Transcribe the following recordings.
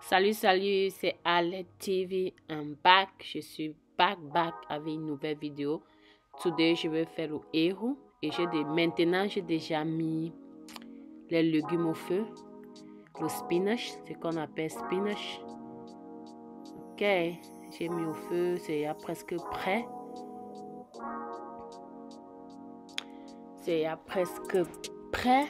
Salut, c'est Alec TV. I'm back. Je suis back avec une nouvelle vidéo. Today, je vais faire le héros. Et maintenant, j'ai déjà mis les légumes au feu. Le spinach, ce qu'on appelle spinach. Ok, j'ai mis au feu, c'est presque prêt. C'est presque prêt.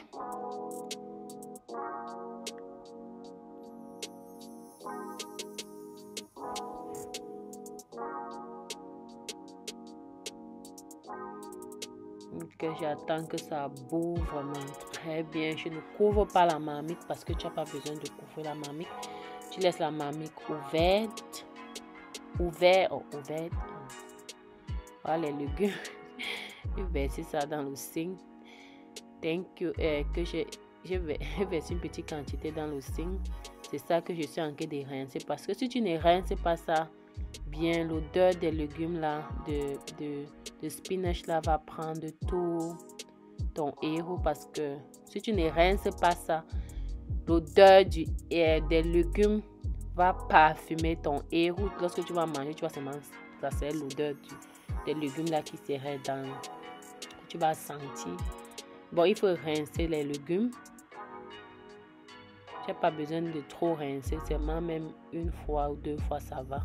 Que j'attends que ça boue vraiment très bien. Je ne couvre pas la marmite parce que tu n'as pas besoin de couvrir la marmite. Tu laisses la marmite ouverte. Ouverte. Voilà les légumes. Je vais verser ça dans le sink. Thank you. Que je vais verser une petite quantité dans le sink. C'est ça que je suis en train de rincer. Parce que si tu ne rinces pas ça bien, l'odeur des légumes là, de spinach là va prendre tout ton héros. Parce que si tu ne rinces pas ça, l'odeur des légumes va parfumer ton héros. Lorsque tu vas manger, tu vas seulement ça c'est l'odeur des légumes là qui serait dans. Tu vas sentir. Bon, il faut rincer les légumes. Tu n'as pas besoin de trop rincer, seulement même une fois ou deux fois ça va.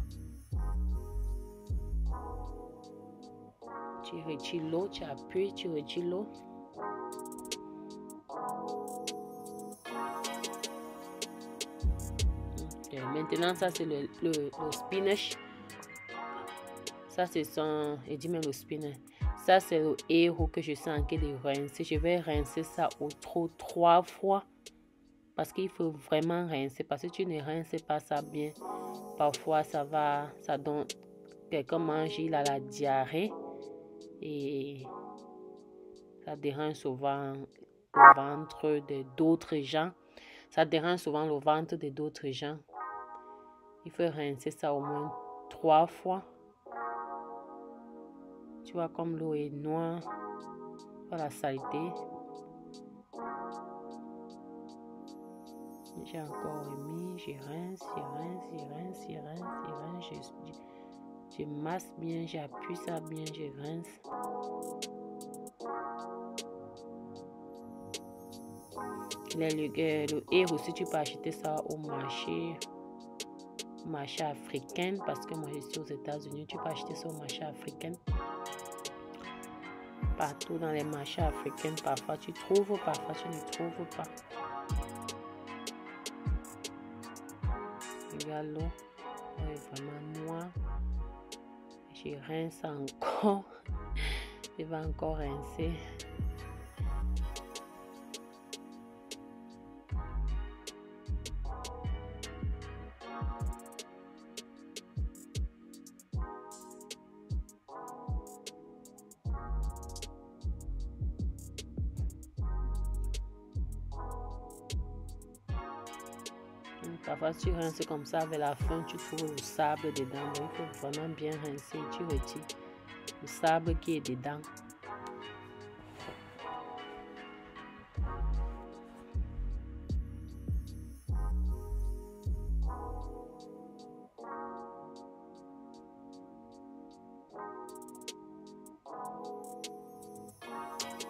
Tu retires l'eau, tu appuies, tu retires l'eau. Okay. Maintenant, ça c'est le spinach. Ça c'est son, et dis même le spinach. Ça c'est le héros que je suis en train de rincer. Je vais rincer ça au trop 3 fois. Parce qu'il faut vraiment rincer. Parce que tu ne rinces pas ça bien. Parfois ça donne, quelqu'un mange, il a la diarrhée. Et ça dérange souvent le ventre d'autres gens. Ça dérange souvent le ventre d'autres gens. Il faut rincer ça au moins 3 fois. Tu vois comme l'eau est noire. Voilà la saleté. J'ai encore remis. Je rince. Je masse bien. J'appuie ça bien. Je rince. Le héros aussi, tu peux acheter ça au marché africain, parce que moi je suis aux États-Unis. Tu peux acheter ça au marché africain. Partout dans les marchés africains, parfois tu trouves, parfois tu ne trouves pas. Regarde l'eau, l'eau est vraiment noire. Je rince encore. Je vais encore rincer. Parfois, tu rinces comme ça, vers la fin, tu trouves le sable dedans. Donc, il faut vraiment bien rincer. Tu retires le sable qui est dedans.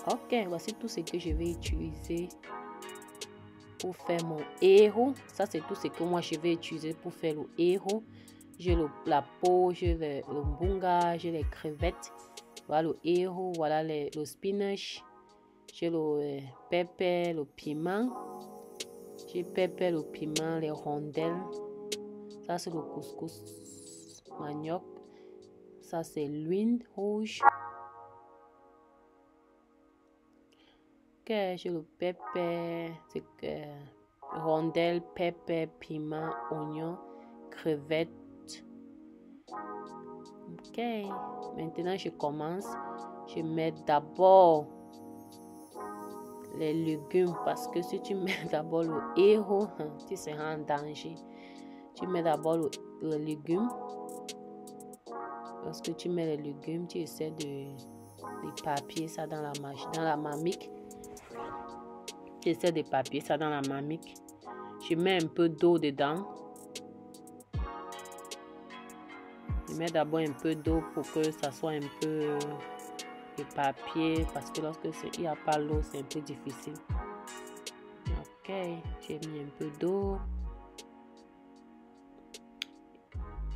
Ok, voici tout ce que je vais utiliser pour faire mon héros. Ça, c'est tout ce que moi, je vais utiliser pour faire le héros. J'ai la peau, j'ai le mbunga, j'ai les crevettes. Voilà le héros, voilà le spinach. J'ai le pepper, le piment. J'ai pepper, le piment, les rondelles. Ça, c'est le couscous manioc. Ça, c'est l'huile rouge. Ok, j'ai le pepper, c'est rondelles, pepper, piment, oignon, crevettes. Ok, maintenant je commence. Je mets d'abord les légumes, parce que si tu mets d'abord le héros, tu seras en danger. Tu mets d'abord le légume. Lorsque tu mets les légumes, tu essaies de papier ça dans la marmite. J'essaie de papier ça dans la marmite. Je mets un peu d'eau dedans. Je mets d'abord un peu d'eau pour que ça soit un peu éparpillé parce que lorsque il n'y a pas l'eau, c'est un peu difficile. Ok, j'ai mis un peu d'eau.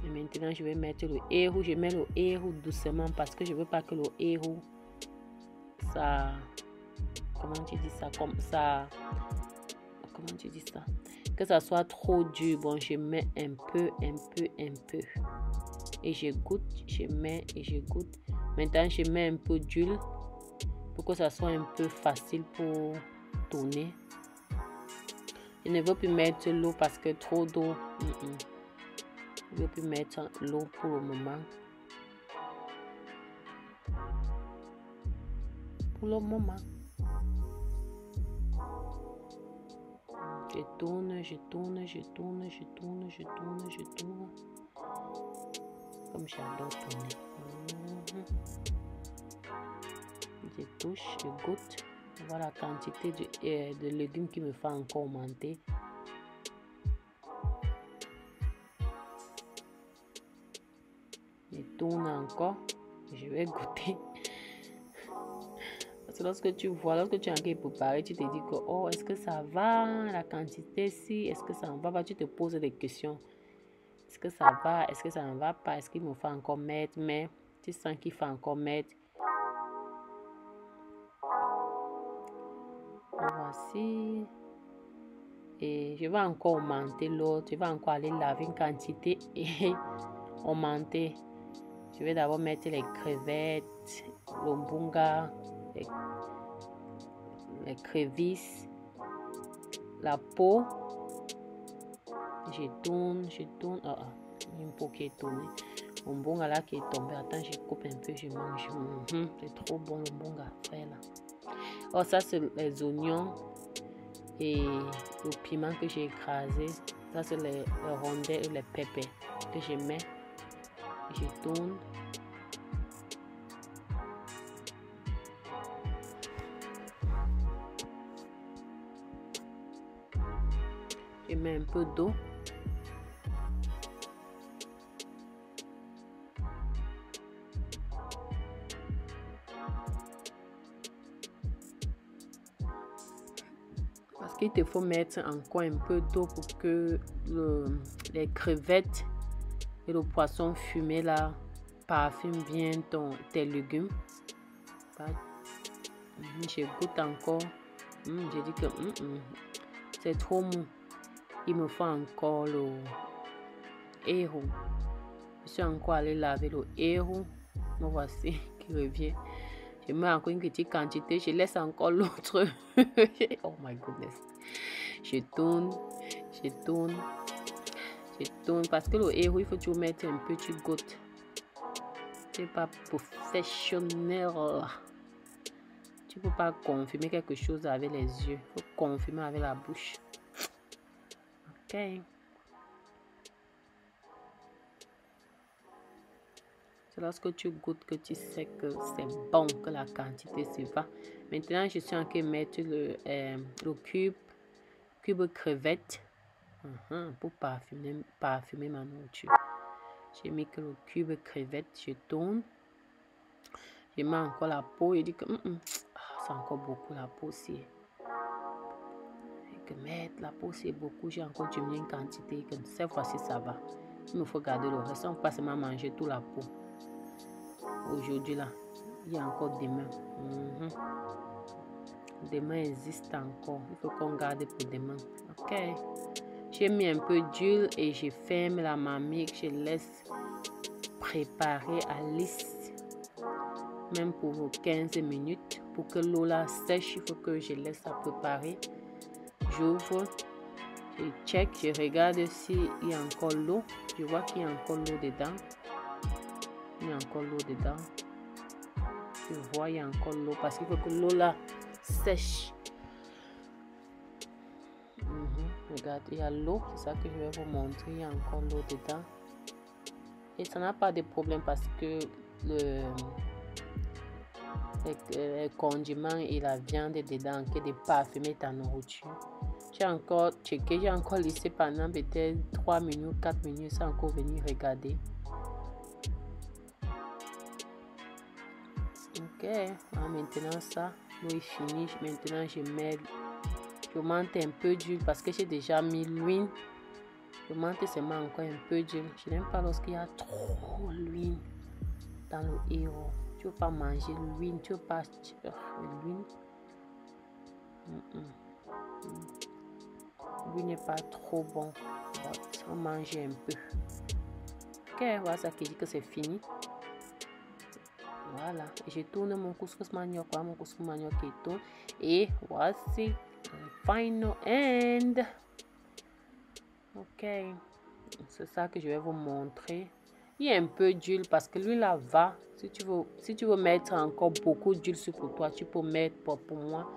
Et maintenant, je vais mettre le héros. Je mets le héros doucement parce que je ne veux pas que le héros, ça... Comment tu dis ça? Comme ça... Comment tu dis ça? Que ça soit trop dur. Bon, je mets un peu. Et je goûte. Je mets et je goûte. Maintenant, je mets un peu d'huile pour que ça soit un peu facile pour tourner. Je ne veux plus mettre l'eau parce que trop d'eau. Je ne veux plus mettre l'eau pour le moment. Pour le moment. Je tourne. Comme j'adore tourner. Je touche, je goûte. Voilà la quantité de légumes qui me fait encore augmenter. Je tourne encore. Je vais goûter. Parce que lorsque tu vois, lorsque tu es en train de préparer, tu te dis que, oh, est-ce que ça va? La quantité, si, est-ce que ça ne va pas? Tu te poses des questions. Est-ce que ça va? Est-ce que ça ne va pas? Est-ce qu'il me faut encore mettre? Mais tu sens qu'il faut encore mettre. Voici. Et je vais encore augmenter l'autre. Je vais encore aller laver une quantité et augmenter. Je vais d'abord mettre les crevettes, le mbunga, les crevisses, la peau. Je tourne. Une peau qui est tournée. Le mbunga là qui est tombé. Attends, je coupe un peu, je mange. C'est trop bon le mbunga. Frère là. Oh, ça c'est les oignons et le piment que j'ai écrasé. Ça c'est les rondelles et les pépés que je mets. Je tourne. Je mets un peu d'eau. Parce qu'il te faut mettre encore un peu d'eau pour que les crevettes et le poisson fumé là parfument bien tes légumes. Je goûte encore. Je dis que c'est trop mou. Il me faut encore le héros. Je suis encore allé laver le héros. Me voici qui revient. Je mets encore une petite quantité. Je laisse encore l'autre. Oh my goodness. Je tourne. Parce que le héros, il faut toujours mettre un petit goutte. C'est pas professionnel. Tu ne peux pas confirmer quelque chose avec les yeux. Il faut confirmer avec la bouche. Ok. C'est lorsque tu goûtes que tu sais que c'est bon, que la quantité se va. Maintenant, je suis en train de mettre le cube crevette pour parfumer ma nourriture. J'ai mis que le cube crevette, je tourne. Je mets encore la peau. Je dis que c'est encore beaucoup la peau aussi. Et que mettre la peau c'est beaucoup. J'ai encore diminué une quantité. Que cette fois-ci ça va. Il me faut garder le reste. On ne peut pas seulement manger toute la peau. Aujourd'hui là, il y a encore demain. Demain existe encore. Il faut qu'on garde pour demain. Ok. J'ai mis un peu d'huile et je ferme la marmite. Je laisse préparer à lisse. Même pour 15 minutes. Pour que l'eau là sèche, il faut que je laisse ça préparer. J'ouvre. Je check. Je regarde s'il y a encore l'eau. Je vois qu'il y a encore l'eau dedans. Il y a encore l'eau dedans. Je vois il y a encore l'eau parce qu'il faut que l'eau là sèche. Regarde, il y a l'eau, c'est ça que je vais vous montrer. Il y a encore l'eau dedans. Et ça n'a pas de problème parce que les condiments et la viande dedans qui est de parfumer ta nourriture. J'ai encore checké, j'ai encore laissé pendant peut-être 3 minutes, 4 minutes sans encore venir regarder. Ok, alors maintenant ça, l'eau est finie. Maintenant j'augmente un peu d'huile parce que j'ai déjà mis l'huile. J'augmente seulement encore un peu d'huile. Je n'aime pas lorsqu'il y a trop d'huile dans le héros. Tu ne veux pas manger l'huile, tu ne veux pas l'huile. L'huile n'est pas trop bon. On mange un peu. Ok, voilà ça qui dit que c'est fini. Voilà, je tourne mon couscous manioc, qui tourne. Et voici le final end. Ok, c'est ça que je vais vous montrer. Il y a un peu d'huile parce que l'huile là va. Si tu veux mettre encore beaucoup d'huile sur pour toi, tu peux mettre pour moi.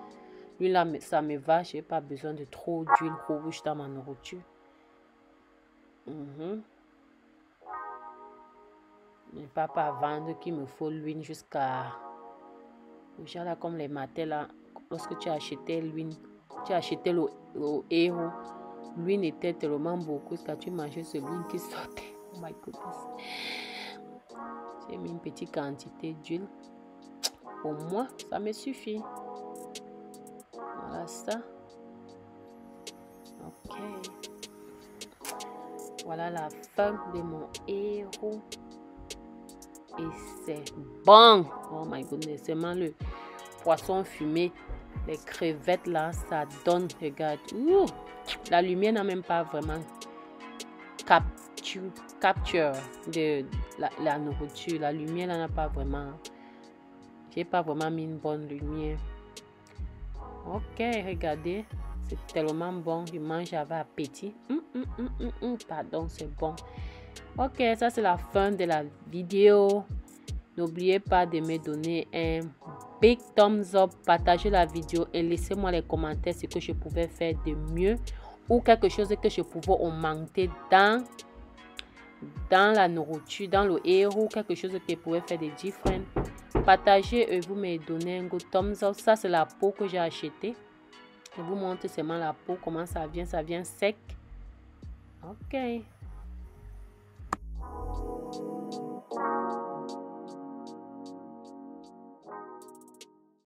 L'huile là, ça me va. Je n'ai pas besoin de trop d'huile rouge dans ma nourriture. Mais pas vendre qu'il me faut l'huile jusqu'à... Déjà là, comme les matins là, lorsque tu as acheté l'huile, tu as acheté le héros, l'huile était tellement beaucoup que tu mangeais ce l'huile qui sortait. Oh my goodness. J'ai mis une petite quantité d'huile. Pour moi, ça me suffit. Voilà ça. Ok. Voilà la fin de mon héros. Et c'est bon. Oh my goodness. C'est vraiment le poisson fumé. Les crevettes là, ça donne. Regarde. Ouh, la lumière n'a même pas vraiment capture de la nourriture. La lumière là n'a pas vraiment. J'ai pas vraiment mis une bonne lumière. Ok, regardez. C'est tellement bon. Je mange avec appétit. Pardon, c'est bon. Ok, ça c'est la fin de la vidéo. N'oubliez pas de me donner un big thumbs up, partagez la vidéo et laissez-moi les commentaires ce que je pouvais faire de mieux ou quelque chose que je pouvais augmenter dans la nourriture, dans le héros, quelque chose que pouvait faire de différent. Partagez et vous me donnez un good thumbs up. Ça c'est la peau que j'ai acheté. Je vous montre seulement la peau, comment ça vient sec. Ok.